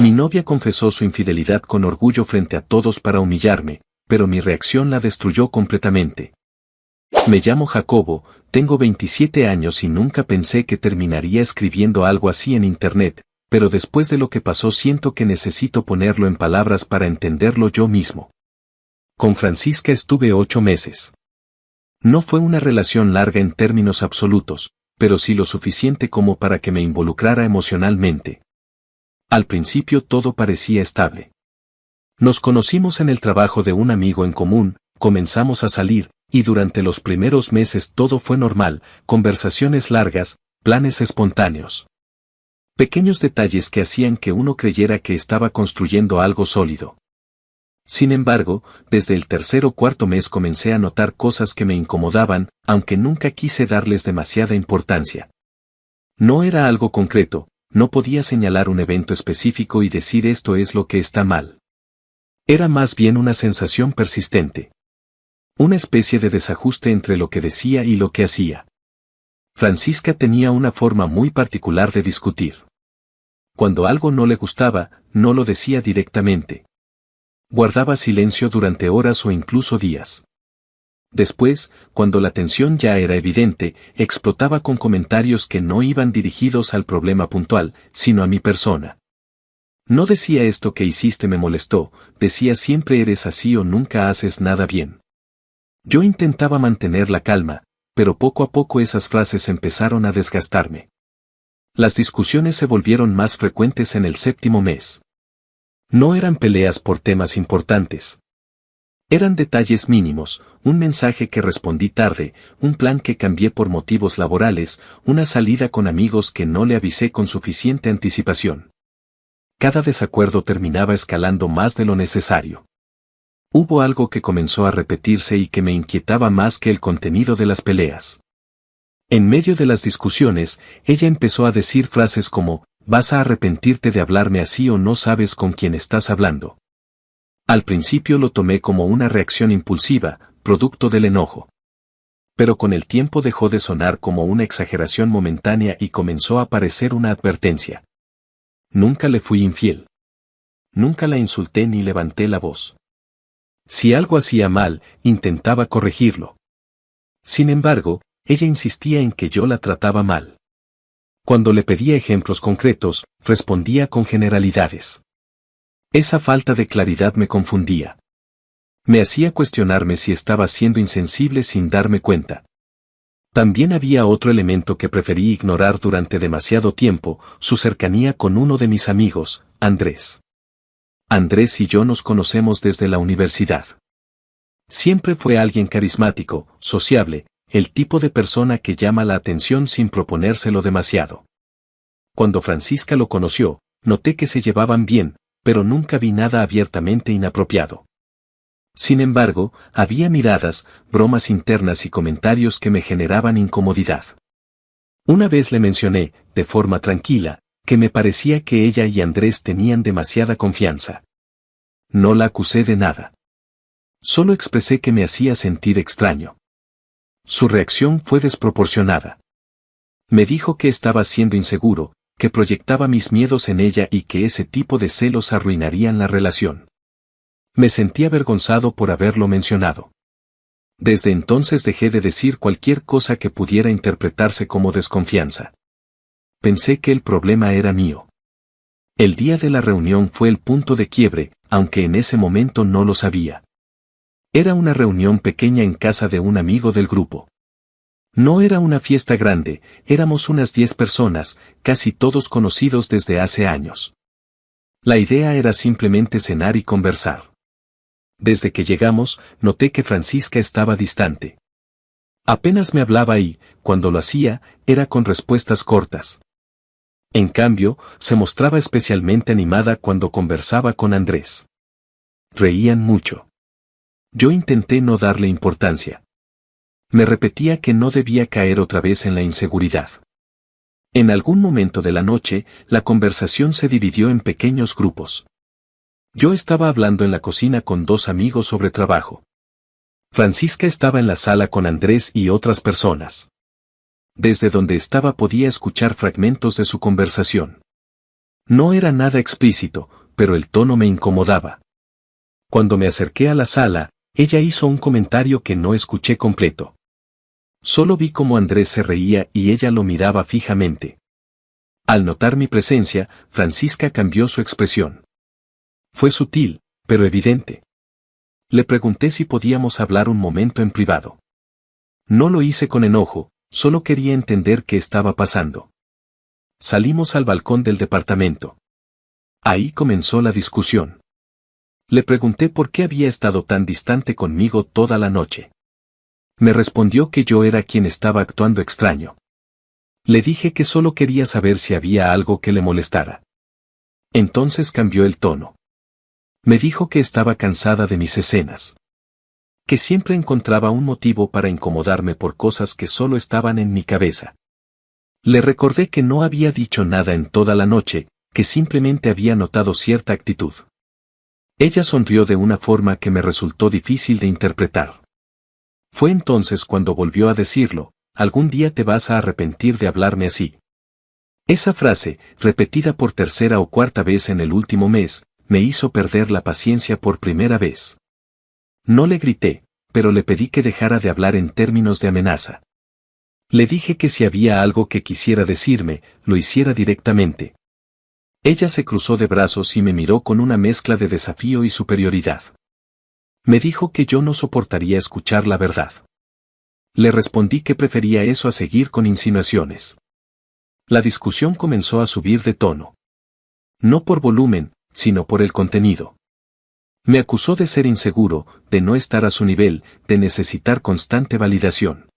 Mi novia confesó su infidelidad con orgullo frente a todos para humillarme, pero mi reacción la destruyó completamente. Me llamo Jacobo, tengo 27 años y nunca pensé que terminaría escribiendo algo así en internet, pero después de lo que pasó siento que necesito ponerlo en palabras para entenderlo yo mismo. Con Francisca estuve 8 meses. No fue una relación larga en términos absolutos, pero sí lo suficiente como para que me involucrara emocionalmente. Al principio todo parecía estable. Nos conocimos en el trabajo de un amigo en común, comenzamos a salir, y durante los primeros meses todo fue normal, conversaciones largas, planes espontáneos. Pequeños detalles que hacían que uno creyera que estaba construyendo algo sólido. Sin embargo, desde el tercer o cuarto mes comencé a notar cosas que me incomodaban, aunque nunca quise darles demasiada importancia. No era algo concreto, no podía señalar un evento específico y decir esto es lo que está mal. Era más bien una sensación persistente. Una especie de desajuste entre lo que decía y lo que hacía. Francisca tenía una forma muy particular de discutir. Cuando algo no le gustaba, no lo decía directamente. Guardaba silencio durante horas o incluso días. Después, cuando la tensión ya era evidente, explotaba con comentarios que no iban dirigidos al problema puntual, sino a mi persona. No decía esto que hiciste me molestó, decía siempre eres así o nunca haces nada bien. Yo intentaba mantener la calma, pero poco a poco esas frases empezaron a desgastarme. Las discusiones se volvieron más frecuentes en el 7º mes. No eran peleas por temas importantes. Eran detalles mínimos, un mensaje que respondí tarde, un plan que cambié por motivos laborales, una salida con amigos que no le avisé con suficiente anticipación. Cada desacuerdo terminaba escalando más de lo necesario. Hubo algo que comenzó a repetirse y que me inquietaba más que el contenido de las peleas. En medio de las discusiones, ella empezó a decir frases como, vas a arrepentirte de hablarme así o no sabes con quién estás hablando. Al principio lo tomé como una reacción impulsiva, producto del enojo. Pero con el tiempo dejó de sonar como una exageración momentánea y comenzó a parecer una advertencia. Nunca le fui infiel. Nunca la insulté ni levanté la voz. Si algo hacía mal, intentaba corregirlo. Sin embargo, ella insistía en que yo la trataba mal. Cuando le pedía ejemplos concretos, respondía con generalidades. Esa falta de claridad me confundía. Me hacía cuestionarme si estaba siendo insensible sin darme cuenta. También había otro elemento que preferí ignorar durante demasiado tiempo, su cercanía con uno de mis amigos, Andrés. Andrés y yo nos conocemos desde la universidad. Siempre fue alguien carismático, sociable, el tipo de persona que llama la atención sin proponérselo demasiado. Cuando Francisca lo conoció, noté que se llevaban bien, pero nunca vi nada abiertamente inapropiado. Sin embargo, había miradas, bromas internas y comentarios que me generaban incomodidad. Una vez le mencioné, de forma tranquila, que me parecía que ella y Andrés tenían demasiada confianza. No la acusé de nada. Solo expresé que me hacía sentir extraño. Su reacción fue desproporcionada. Me dijo que estaba siendo inseguro, que proyectaba mis miedos en ella y que ese tipo de celos arruinarían la relación. Me sentí avergonzado por haberlo mencionado. Desde entonces dejé de decir cualquier cosa que pudiera interpretarse como desconfianza. Pensé que el problema era mío. El día de la reunión fue el punto de quiebre, aunque en ese momento no lo sabía. Era una reunión pequeña en casa de un amigo del grupo. No era una fiesta grande, éramos unas 10 personas, casi todos conocidos desde hace años. La idea era simplemente cenar y conversar. Desde que llegamos, noté que Francisca estaba distante. Apenas me hablaba y, cuando lo hacía, era con respuestas cortas. En cambio, se mostraba especialmente animada cuando conversaba con Andrés. Reían mucho. Yo intenté no darle importancia. Me repetía que no debía caer otra vez en la inseguridad. En algún momento de la noche, la conversación se dividió en pequeños grupos. Yo estaba hablando en la cocina con 2 amigos sobre trabajo. Francisca estaba en la sala con Andrés y otras personas. Desde donde estaba podía escuchar fragmentos de su conversación. No era nada explícito, pero el tono me incomodaba. Cuando me acerqué a la sala, ella hizo un comentario que no escuché completo. Solo vi cómo Andrés se reía y ella lo miraba fijamente. Al notar mi presencia, Francisca cambió su expresión. Fue sutil, pero evidente. Le pregunté si podíamos hablar un momento en privado. No lo hice con enojo, solo quería entender qué estaba pasando. Salimos al balcón del departamento. Ahí comenzó la discusión. Le pregunté por qué había estado tan distante conmigo toda la noche. Me respondió que yo era quien estaba actuando extraño. Le dije que solo quería saber si había algo que le molestara. Entonces cambió el tono. Me dijo que estaba cansada de mis escenas. Que siempre encontraba un motivo para incomodarme por cosas que solo estaban en mi cabeza. Le recordé que no había dicho nada en toda la noche, que simplemente había notado cierta actitud. Ella sonrió de una forma que me resultó difícil de interpretar. Fue entonces cuando volvió a decirlo: algún día te vas a arrepentir de hablarme así. Esa frase, repetida por tercera o cuarta vez en el último mes, me hizo perder la paciencia por primera vez. No le grité, pero le pedí que dejara de hablar en términos de amenaza. Le dije que si había algo que quisiera decirme, lo hiciera directamente. Ella se cruzó de brazos y me miró con una mezcla de desafío y superioridad. Me dijo que yo no soportaría escuchar la verdad. Le respondí que prefería eso a seguir con insinuaciones. La discusión comenzó a subir de tono. No por volumen, sino por el contenido. Me acusó de ser inseguro, de no estar a su nivel, de necesitar constante validación.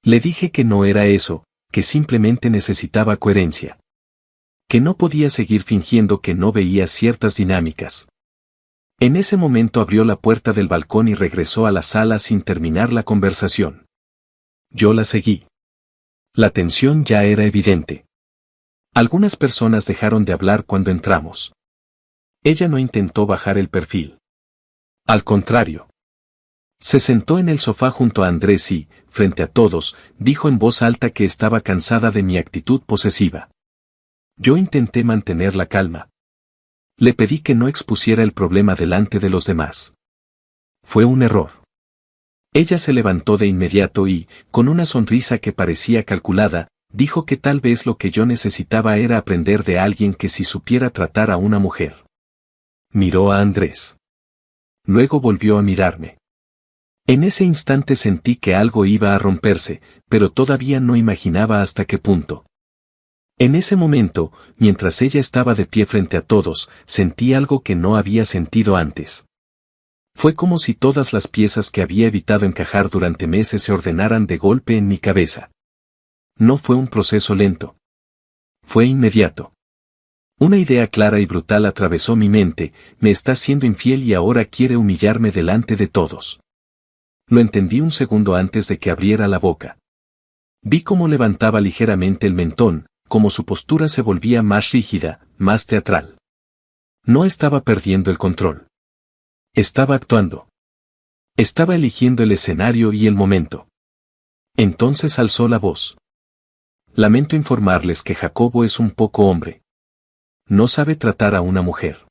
Le dije que no era eso, que simplemente necesitaba coherencia. Que no podía seguir fingiendo que no veía ciertas dinámicas. En ese momento abrió la puerta del balcón y regresó a la sala sin terminar la conversación. Yo la seguí. La tensión ya era evidente. Algunas personas dejaron de hablar cuando entramos. Ella no intentó bajar el perfil. Al contrario. Se sentó en el sofá junto a Andrés y, frente a todos, dijo en voz alta que estaba cansada de mi actitud posesiva. Yo intenté mantener la calma. Le pedí que no expusiera el problema delante de los demás. Fue un error. Ella se levantó de inmediato y, con una sonrisa que parecía calculada, dijo que tal vez lo que yo necesitaba era aprender de alguien que sí supiera tratar a una mujer. Miró a Andrés. Luego volvió a mirarme. En ese instante sentí que algo iba a romperse, pero todavía no imaginaba hasta qué punto. En ese momento, mientras ella estaba de pie frente a todos, sentí algo que no había sentido antes. Fue como si todas las piezas que había evitado encajar durante meses se ordenaran de golpe en mi cabeza. No fue un proceso lento. Fue inmediato. Una idea clara y brutal atravesó mi mente: me está siendo infiel y ahora quiere humillarme delante de todos. Lo entendí un segundo antes de que abriera la boca. Vi cómo levantaba ligeramente el mentón, cómo su postura se volvía más rígida, más teatral. No estaba perdiendo el control. Estaba actuando. Estaba eligiendo el escenario y el momento. Entonces alzó la voz. Lamento informarles que Jacobo es un poco hombre. No sabe tratar a una mujer.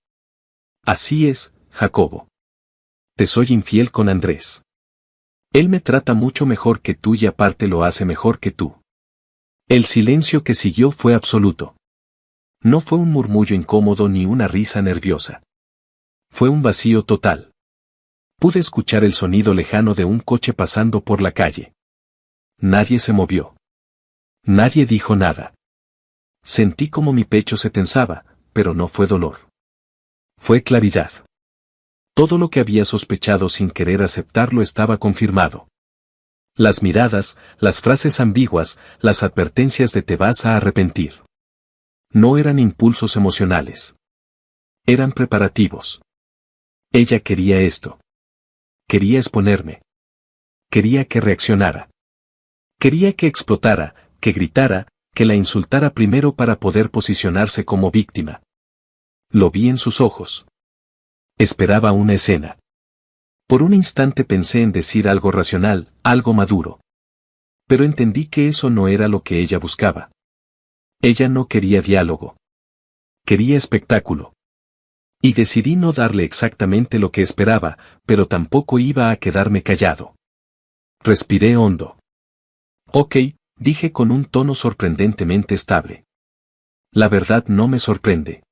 Así es, Jacobo. Te soy infiel con Andrés. Él me trata mucho mejor que tú y aparte lo hace mejor que tú. El silencio que siguió fue absoluto. No fue un murmullo incómodo ni una risa nerviosa. Fue un vacío total. Pude escuchar el sonido lejano de un coche pasando por la calle. Nadie se movió. Nadie dijo nada. Sentí como mi pecho se tensaba, pero no fue dolor. Fue claridad. Todo lo que había sospechado sin querer aceptarlo estaba confirmado. Las miradas, las frases ambiguas, las advertencias de te vas a arrepentir. No eran impulsos emocionales. Eran preparativos. Ella quería esto. Quería exponerme. Quería que reaccionara. Quería que explotara, que gritara, que la insultara primero para poder posicionarse como víctima. Lo vi en sus ojos. Esperaba una escena. Por un instante pensé en decir algo racional, algo maduro. Pero entendí que eso no era lo que ella buscaba. Ella no quería diálogo. Quería espectáculo. Y decidí no darle exactamente lo que esperaba, pero tampoco iba a quedarme callado. Respiré hondo. Ok, dije con un tono sorprendentemente estable. La verdad no me sorprende.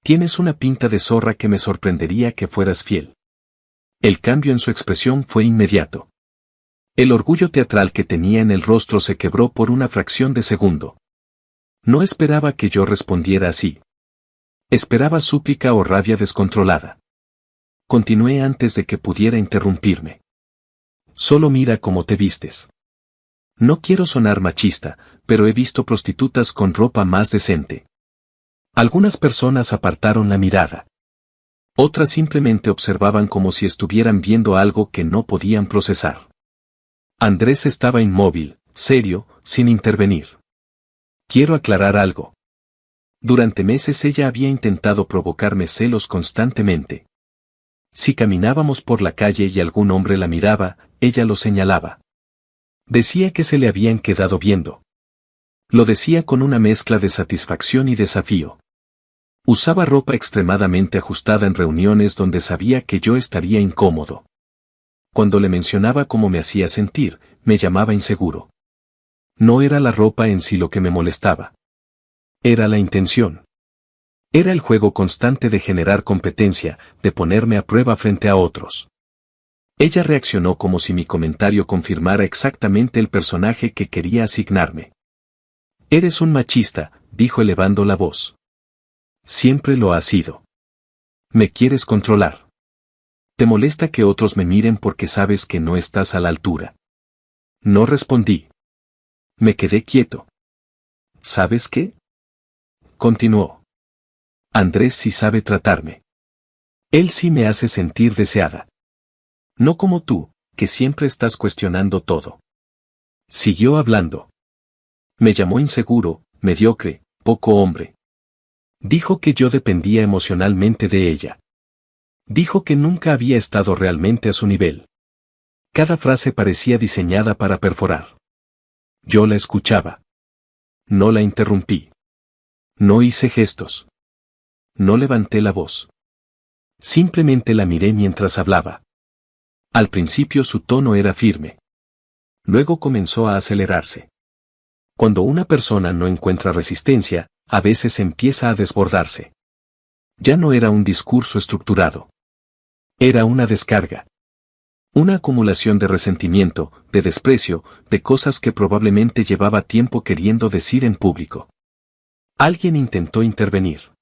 Tienes una pinta de zorra que me sorprendería que fueras fiel. El cambio en su expresión fue inmediato. El orgullo teatral que tenía en el rostro se quebró por una fracción de segundo. No esperaba que yo respondiera así. Esperaba súplica o rabia descontrolada. Continué antes de que pudiera interrumpirme. Solo mira cómo te vistes. No quiero sonar machista, pero he visto prostitutas con ropa más decente. Algunas personas apartaron la mirada. Otras simplemente observaban como si estuvieran viendo algo que no podían procesar. Andrés estaba inmóvil, serio, sin intervenir. Quiero aclarar algo. Durante meses ella había intentado provocarme celos constantemente. Si caminábamos por la calle y algún hombre la miraba, ella lo señalaba. Decía que se le habían quedado viendo. Lo decía con una mezcla de satisfacción y desafío. Usaba ropa extremadamente ajustada en reuniones donde sabía que yo estaría incómodo. Cuando le mencionaba cómo me hacía sentir, me llamaba inseguro. No era la ropa en sí lo que me molestaba. Era la intención. Era el juego constante de generar competencia, de ponerme a prueba frente a otros. Ella reaccionó como si mi comentario confirmara exactamente el personaje que quería asignarme. Eres un machista, dijo elevando la voz. Siempre lo has sido. Me quieres controlar. Te molesta que otros me miren porque sabes que no estás a la altura. No respondí. Me quedé quieto. ¿Sabes qué? Continuó. Andrés sí sabe tratarme. Él sí me hace sentir deseada. No como tú, que siempre estás cuestionando todo. Siguió hablando. Me llamó inseguro, mediocre, poco hombre. Dijo que yo dependía emocionalmente de ella. Dijo que nunca había estado realmente a su nivel. Cada frase parecía diseñada para perforar. Yo la escuchaba. No la interrumpí. No hice gestos. No levanté la voz. Simplemente la miré mientras hablaba. Al principio su tono era firme. Luego comenzó a acelerarse. Cuando una persona no encuentra resistencia, a veces empieza a desbordarse. Ya no era un discurso estructurado. Era una descarga. Una acumulación de resentimiento, de desprecio, de cosas que probablemente llevaba tiempo queriendo decir en público. Alguien intentó intervenir.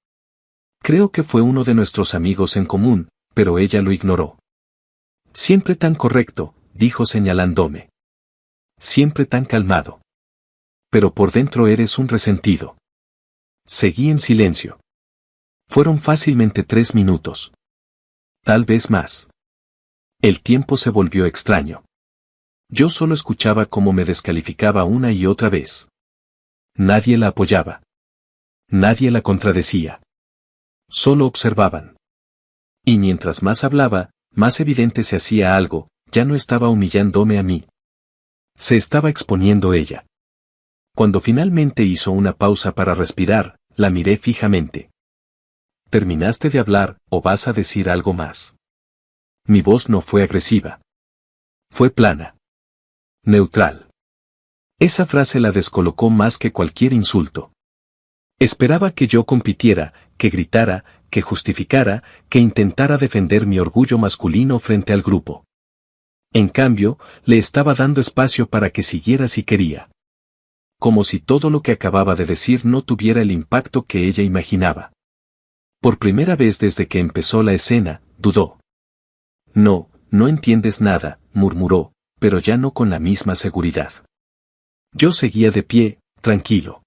Creo que fue uno de nuestros amigos en común, pero ella lo ignoró. Siempre tan correcto, dijo señalándome. Siempre tan calmado. Pero por dentro eres un resentido. Seguí en silencio. Fueron fácilmente 3 minutos. Tal vez más. El tiempo se volvió extraño. Yo solo escuchaba cómo me descalificaba una y otra vez. Nadie la apoyaba. Nadie la contradecía. Solo observaban. Y mientras más hablaba, más evidente se hacía algo, ya no estaba humillándome a mí. Se estaba exponiendo ella. Cuando finalmente hizo una pausa para respirar, la miré fijamente. ¿Terminaste de hablar o vas a decir algo más? Mi voz no fue agresiva. Fue plana. Neutral. Esa frase la descolocó más que cualquier insulto. Esperaba que yo compitiera, que gritara, que justificara, que intentara defender mi orgullo masculino frente al grupo. En cambio, le estaba dando espacio para que siguiera si quería. Como si todo lo que acababa de decir no tuviera el impacto que ella imaginaba. Por primera vez desde que empezó la escena, dudó. No, no entiendes nada, murmuró, pero ya no con la misma seguridad. Yo seguía de pie, tranquilo.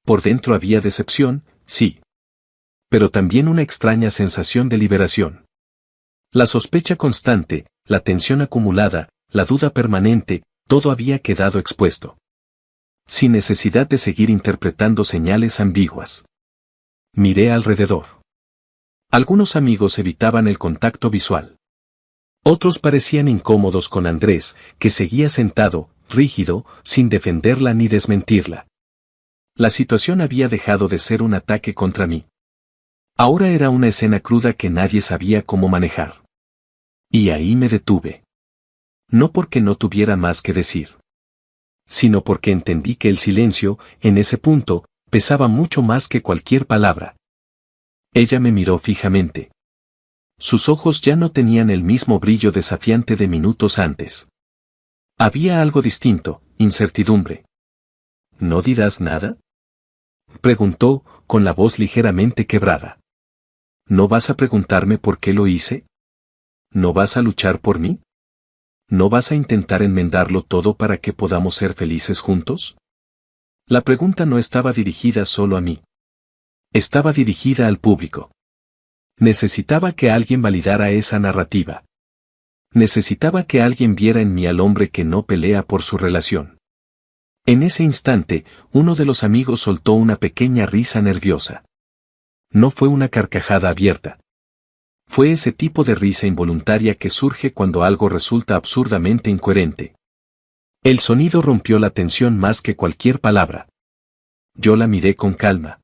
Por dentro había decepción, sí. Pero también una extraña sensación de liberación. La sospecha constante, la tensión acumulada, la duda permanente, todo había quedado expuesto. Sin necesidad de seguir interpretando señales ambiguas. Miré alrededor. Algunos amigos evitaban el contacto visual. Otros parecían incómodos con Andrés, que seguía sentado, rígido, sin defenderla ni desmentirla. La situación había dejado de ser un ataque contra mí. Ahora era una escena cruda que nadie sabía cómo manejar. Y ahí me detuve. No porque no tuviera más que decir, sino porque entendí que el silencio, en ese punto, pesaba mucho más que cualquier palabra. Ella me miró fijamente. Sus ojos ya no tenían el mismo brillo desafiante de minutos antes. Había algo distinto, incertidumbre. ¿No dirás nada?, preguntó, con la voz ligeramente quebrada. ¿No vas a preguntarme por qué lo hice? ¿No vas a luchar por mí? ¿No vas a intentar enmendarlo todo para que podamos ser felices juntos? La pregunta no estaba dirigida solo a mí. Estaba dirigida al público. Necesitaba que alguien validara esa narrativa. Necesitaba que alguien viera en mí al hombre que no pelea por su relación. En ese instante, uno de los amigos soltó una pequeña risa nerviosa. No fue una carcajada abierta. Fue ese tipo de risa involuntaria que surge cuando algo resulta absurdamente incoherente. El sonido rompió la tensión más que cualquier palabra. Yo la miré con calma.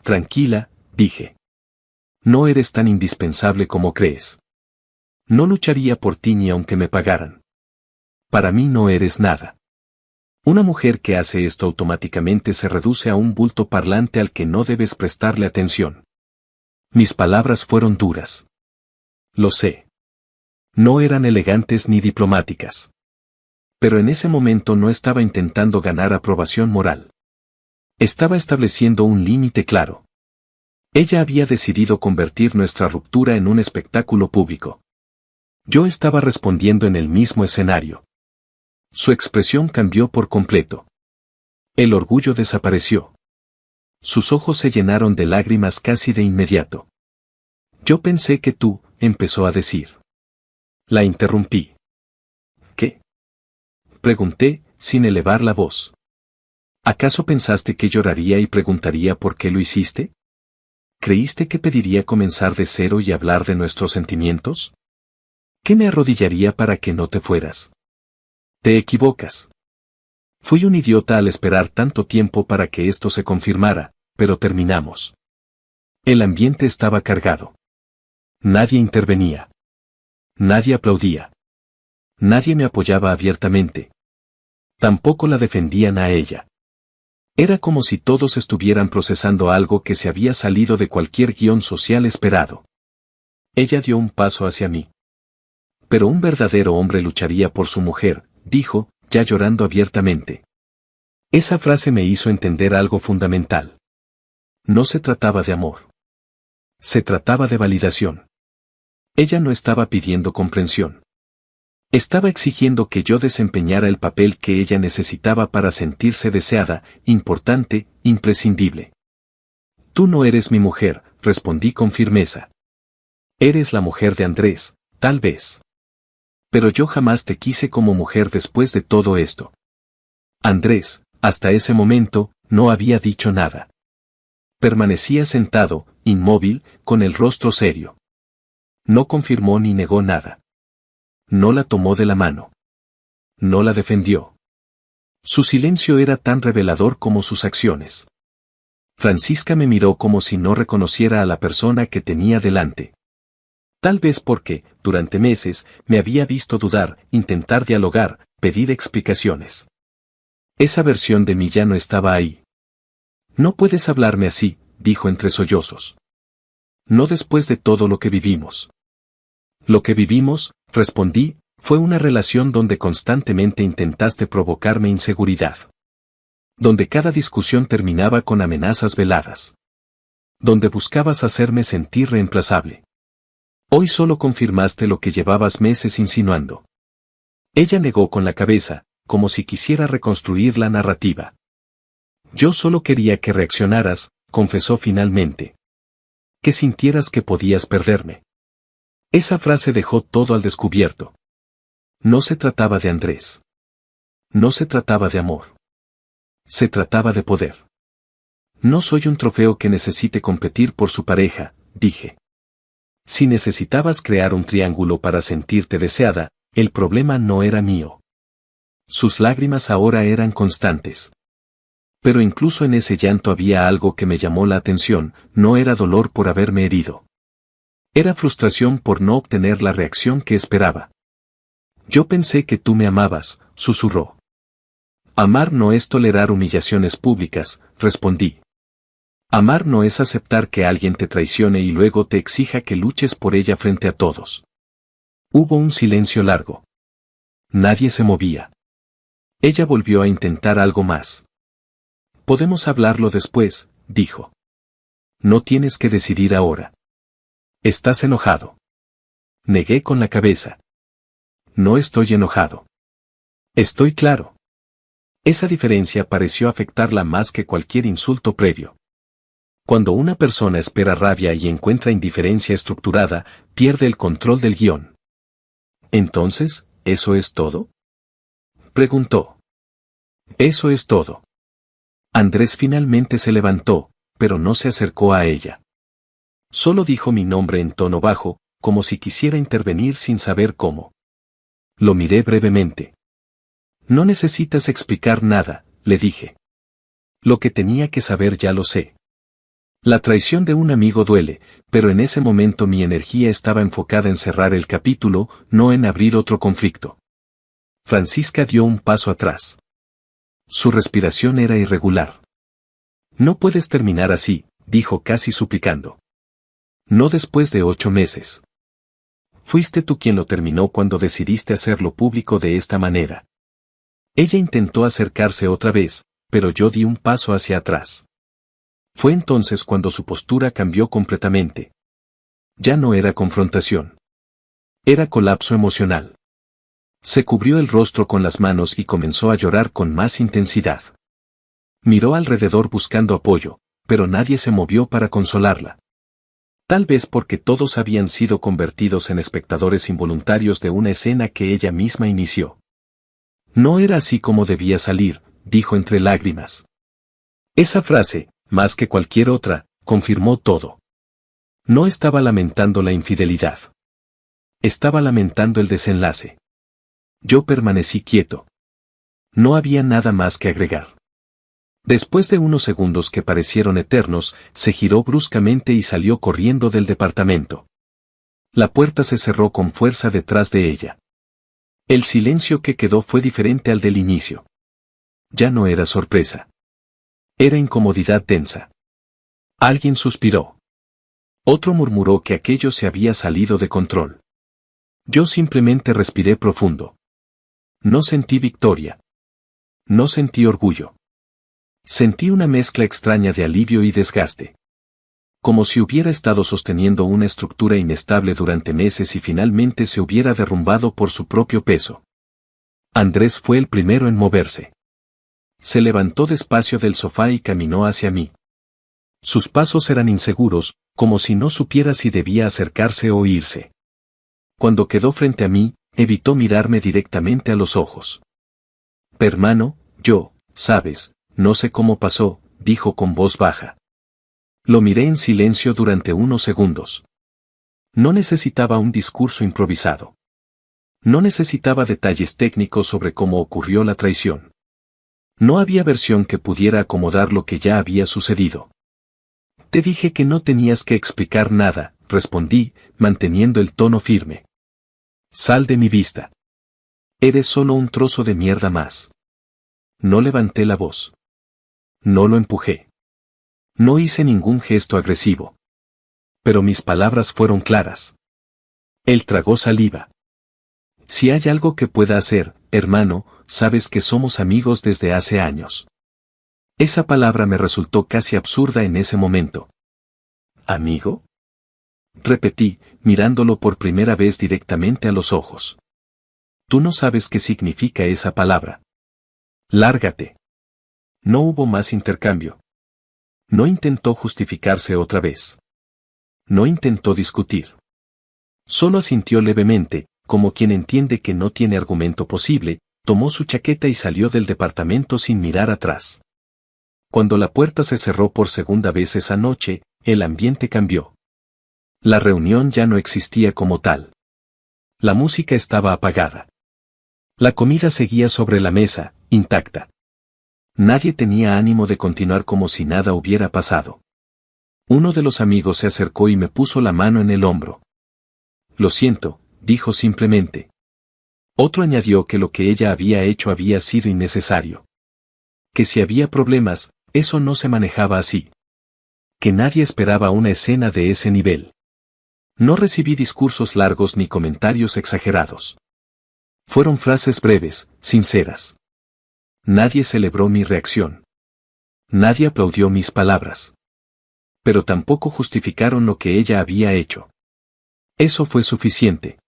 Tranquila, dije. No eres tan indispensable como crees. No lucharía por ti ni aunque me pagaran. Para mí no eres nada. Una mujer que hace esto automáticamente se reduce a un bulto parlante al que no debes prestarle atención. Mis palabras fueron duras. Lo sé. No eran elegantes ni diplomáticas. Pero en ese momento no estaba intentando ganar aprobación moral. Estaba estableciendo un límite claro. Ella había decidido convertir nuestra ruptura en un espectáculo público. Yo estaba respondiendo en el mismo escenario. Su expresión cambió por completo. El orgullo desapareció. Sus ojos se llenaron de lágrimas casi de inmediato. Yo pensé que tú, empezó a decir. La interrumpí. ¿Qué?, pregunté, sin elevar la voz. ¿Acaso pensaste que lloraría y preguntaría por qué lo hiciste? ¿Creíste que pediría comenzar de cero y hablar de nuestros sentimientos? ¿Qué me arrodillaría para que no te fueras? Te equivocas. Fui un idiota al esperar tanto tiempo para que esto se confirmara, pero terminamos. El ambiente estaba cargado. Nadie intervenía. Nadie aplaudía. Nadie me apoyaba abiertamente. Tampoco la defendían a ella. Era como si todos estuvieran procesando algo que se había salido de cualquier guión social esperado. Ella dio un paso hacia mí. Pero un verdadero hombre lucharía por su mujer, dijo, ya llorando abiertamente. Esa frase me hizo entender algo fundamental. No se trataba de amor. Se trataba de validación. Ella no estaba pidiendo comprensión. Estaba exigiendo que yo desempeñara el papel que ella necesitaba para sentirse deseada, importante, imprescindible. Tú no eres mi mujer, respondí con firmeza. Eres la mujer de Andrés, tal vez. Pero yo jamás te quise como mujer después de todo esto. Andrés, hasta ese momento, no había dicho nada. Permanecía sentado, inmóvil, con el rostro serio. No confirmó ni negó nada. No la tomó de la mano. No la defendió. Su silencio era tan revelador como sus acciones. Francisca me miró como si no reconociera a la persona que tenía delante. Tal vez porque, durante meses, me había visto dudar, intentar dialogar, pedir explicaciones. Esa versión de mí ya no estaba ahí. No puedes hablarme así, dijo entre sollozos. No después de todo lo que vivimos. Lo que vivimos, respondí, fue una relación donde constantemente intentaste provocarme inseguridad. Donde cada discusión terminaba con amenazas veladas. Donde buscabas hacerme sentir reemplazable. Hoy solo confirmaste lo que llevabas meses insinuando. Ella negó con la cabeza, como si quisiera reconstruir la narrativa. Yo solo quería que reaccionaras, confesó finalmente. Que sintieras que podías perderme. Esa frase dejó todo al descubierto. No se trataba de Andrés. No se trataba de amor. Se trataba de poder. No soy un trofeo que necesite competir por su pareja, dije. Si necesitabas crear un triángulo para sentirte deseada, el problema no era mío. Sus lágrimas ahora eran constantes. Pero incluso en ese llanto había algo que me llamó la atención, no era dolor por haberme herido. Era frustración por no obtener la reacción que esperaba. Yo pensé que tú me amabas, susurró. Amar no es tolerar humillaciones públicas, respondí. Amar no es aceptar que alguien te traicione y luego te exija que luches por ella frente a todos. Hubo un silencio largo. Nadie se movía. Ella volvió a intentar algo más. Podemos hablarlo después, dijo. No tienes que decidir ahora. ¿Estás enojado? Negué con la cabeza. No estoy enojado. Estoy claro. Esa diferencia pareció afectarla más que cualquier insulto previo. Cuando una persona espera rabia y encuentra indiferencia estructurada, pierde el control del guión. ¿Entonces, eso es todo? Preguntó. Eso es todo. Andrés finalmente se levantó, pero no se acercó a ella. Solo dijo mi nombre en tono bajo, como si quisiera intervenir sin saber cómo. Lo miré brevemente. No necesitas explicar nada, le dije. Lo que tenía que saber ya lo sé. La traición de un amigo duele, pero en ese momento mi energía estaba enfocada en cerrar el capítulo, no en abrir otro conflicto. Francisca dio un paso atrás. Su respiración era irregular. No puedes terminar así, dijo casi suplicando. No después de 8 meses. Fuiste tú quien lo terminó cuando decidiste hacerlo público de esta manera. Ella intentó acercarse otra vez, pero yo di un paso hacia atrás. Fue entonces cuando su postura cambió completamente. Ya no era confrontación. Era colapso emocional. Se cubrió el rostro con las manos y comenzó a llorar con más intensidad. Miró alrededor buscando apoyo, pero nadie se movió para consolarla. Tal vez porque todos habían sido convertidos en espectadores involuntarios de una escena que ella misma inició. No era así como debía salir, dijo entre lágrimas. Esa frase, más que cualquier otra, confirmó todo. No estaba lamentando la infidelidad. Estaba lamentando el desenlace. Yo permanecí quieto. No había nada más que agregar. Después de unos segundos que parecieron eternos, se giró bruscamente y salió corriendo del departamento. La puerta se cerró con fuerza detrás de ella. El silencio que quedó fue diferente al del inicio. Ya no era sorpresa. Era incomodidad tensa. Alguien suspiró. Otro murmuró que aquello se había salido de control. Yo simplemente respiré profundo. No sentí victoria. No sentí orgullo. Sentí una mezcla extraña de alivio y desgaste. Como si hubiera estado sosteniendo una estructura inestable durante meses y finalmente se hubiera derrumbado por su propio peso. Andrés fue el primero en moverse. Se levantó despacio del sofá y caminó hacia mí. Sus pasos eran inseguros, como si no supiera si debía acercarse o irse. Cuando quedó frente a mí, evitó mirarme directamente a los ojos. Hermano, sabes, no sé cómo pasó, dijo con voz baja. Lo miré en silencio durante unos segundos. No necesitaba un discurso improvisado. No necesitaba detalles técnicos sobre cómo ocurrió la traición. No había versión que pudiera acomodar lo que ya había sucedido. Te dije que no tenías que explicar nada, respondí, manteniendo el tono firme. Sal de mi vista. Eres solo un trozo de mierda más. No levanté la voz. No lo empujé. No hice ningún gesto agresivo. Pero mis palabras fueron claras. Él tragó saliva. Si hay algo que pueda hacer, hermano, sabes que somos amigos desde hace años. Esa palabra me resultó casi absurda en ese momento. ¿Amigo? Repetí, mirándolo por primera vez directamente a los ojos. Tú no sabes qué significa esa palabra. Lárgate. No hubo más intercambio. No intentó justificarse otra vez. No intentó discutir. Solo asintió levemente, como quien entiende que no tiene argumento posible, tomó su chaqueta y salió del departamento sin mirar atrás. Cuando la puerta se cerró por segunda vez esa noche, el ambiente cambió. La reunión ya no existía como tal. La música estaba apagada. La comida seguía sobre la mesa, intacta. Nadie tenía ánimo de continuar como si nada hubiera pasado. Uno de los amigos se acercó y me puso la mano en el hombro. Lo siento, dijo simplemente. Otro añadió que lo que ella había hecho había sido innecesario. Que si había problemas, eso no se manejaba así. Que nadie esperaba una escena de ese nivel. No recibí discursos largos ni comentarios exagerados. Fueron frases breves, sinceras. Nadie celebró mi reacción. Nadie aplaudió mis palabras. Pero tampoco justificaron lo que ella había hecho. Eso fue suficiente.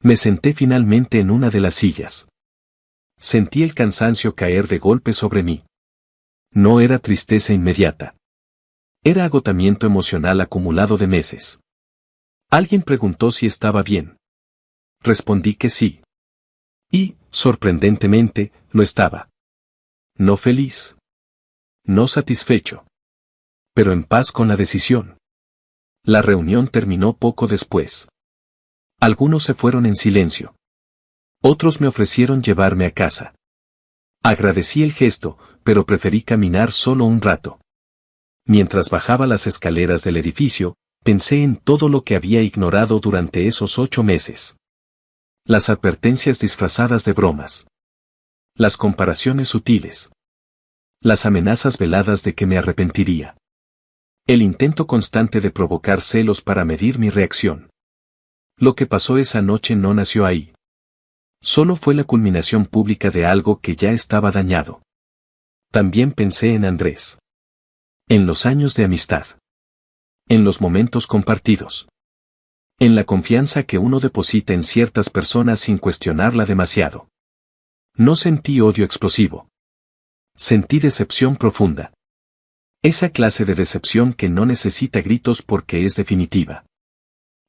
Me senté finalmente en una de las sillas. Sentí el cansancio caer de golpe sobre mí. No era tristeza inmediata. Era agotamiento emocional acumulado de meses. Alguien preguntó si estaba bien. Respondí que sí. Y, sorprendentemente, lo estaba. No feliz. No satisfecho. Pero en paz con la decisión. La reunión terminó poco después. Algunos se fueron en silencio. Otros me ofrecieron llevarme a casa. Agradecí el gesto, pero preferí caminar solo un rato. Mientras bajaba las escaleras del edificio, pensé en todo lo que había ignorado durante esos 8 meses. Las advertencias disfrazadas de bromas. Las comparaciones sutiles. Las amenazas veladas de que me arrepentiría. El intento constante de provocar celos para medir mi reacción. Lo que pasó esa noche no nació ahí. Solo fue la culminación pública de algo que ya estaba dañado. También pensé en Andrés. En los años de amistad. En los momentos compartidos. En la confianza que uno deposita en ciertas personas sin cuestionarla demasiado. No sentí odio explosivo. Sentí decepción profunda. Esa clase de decepción que no necesita gritos porque es definitiva.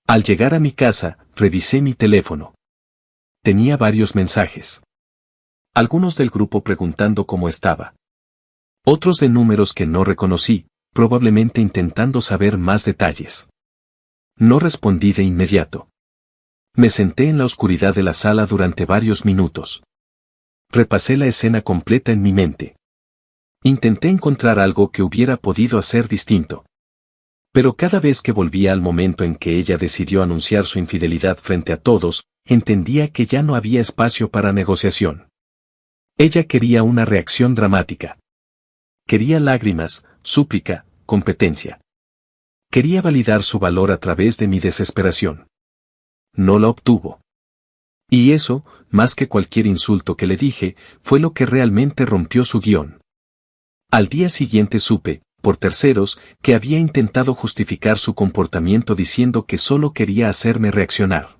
Al llegar a mi casa, revisé mi teléfono. Tenía varios mensajes. Algunos del grupo preguntando cómo estaba. Otros de números que no reconocí, probablemente intentando saber más detalles. No respondí de inmediato. Me senté en la oscuridad de la sala durante varios minutos. Repasé la escena completa en mi mente. Intenté encontrar algo que hubiera podido hacer distinto. Pero cada vez que volvía al momento en que ella decidió anunciar su infidelidad frente a todos, entendía que ya no había espacio para negociación. Ella quería una reacción dramática. Quería lágrimas, súplica, competencia. Quería validar su valor a través de mi desesperación. No la obtuvo. Y eso, más que cualquier insulto que le dije, fue lo que realmente rompió su guión. Al día siguiente supe, por terceros, que había intentado justificar su comportamiento diciendo que solo quería hacerme reaccionar.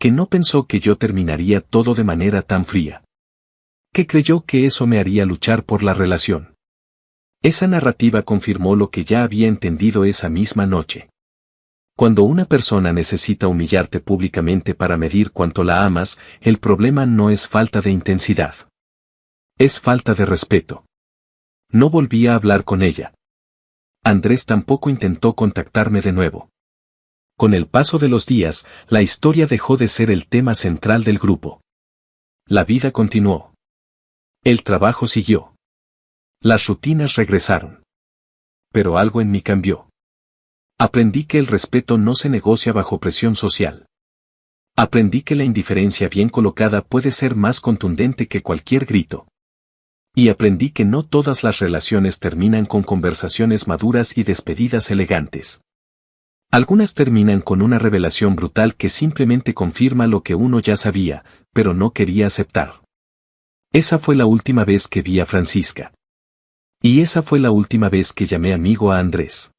Que no pensó que yo terminaría todo de manera tan fría. Que creyó que eso me haría luchar por la relación. Esa narrativa confirmó lo que ya había entendido esa misma noche. Cuando una persona necesita humillarte públicamente para medir cuánto la amas, el problema no es falta de intensidad. Es falta de respeto. No volví a hablar con ella. Andrés tampoco intentó contactarme de nuevo. Con el paso de los días, la historia dejó de ser el tema central del grupo. La vida continuó. El trabajo siguió. Las rutinas regresaron. Pero algo en mí cambió. Aprendí que el respeto no se negocia bajo presión social. Aprendí que la indiferencia bien colocada puede ser más contundente que cualquier grito. Y aprendí que no todas las relaciones terminan con conversaciones maduras y despedidas elegantes. Algunas terminan con una revelación brutal que simplemente confirma lo que uno ya sabía, pero no quería aceptar. Esa fue la última vez que vi a Francisca. Y esa fue la última vez que llamé amigo a Andrés.